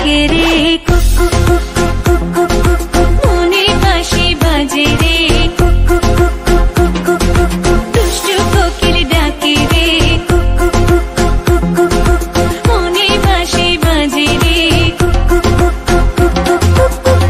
ডাকে রে cook cook cook cook cook cook cook মনে বাঁশি বাজে রে cook cook cook cook cook cook cook দুষ্টু কোকিল ডাকে রে cook cook cook cook cook cook cook মনে বাঁশি বাজে রে cook cook cook cook cook cook cook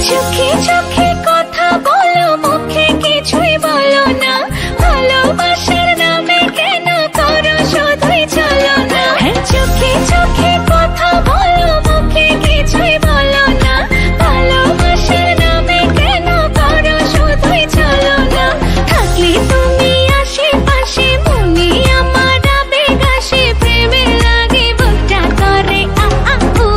চোখে চোখে কথা বলো মুখে কিছুই বলো না ভালোবাসার নামে কেন করো শুধুই চলো না চোখে চোখে কথা বলো মুখে কিছুই বলো না ভালোবাসার নামে কেন করো শুধুই চলো না থাকলে তুমি আশেপাশে মনে আমার আবেগ আসে প্রেমে লাগে বুকটা করে আ আ উ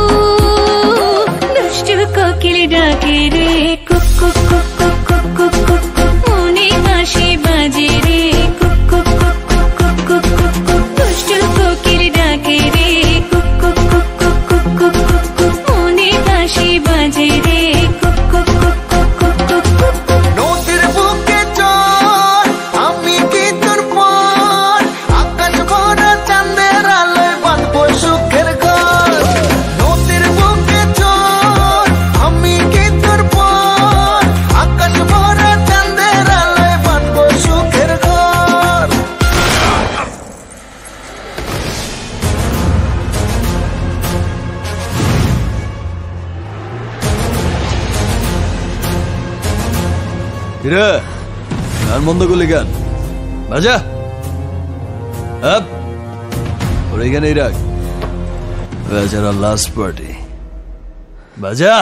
দুষ্টু কোকিল ডাকে রে cook cook cook cook cook cook cook cook মনে বাঁশি বাজে রে cook cook cook cook cook cook cook cook দুষ্টু কোকিল ডাকে রে cook cook cook cook cook cook cook cook মনে বাঁশি বাজে রে cook cook cook cook cook cook cook cook নদীর বুকে চল আমি কি তোর পর আকাশ ভরা চাঁদের আলোয় বাঁধবো সুখের ঘর নদীর বুকে চল আমি কি তোর পর আকাশ ভরা চাঁদের আলোয় বাঁধবো সুখের ঘর কিরে গান বন্ধ করলি গান বাজা আপ ওর এখানেই রাখ বেচারা লাস্ট পার্টি বাজা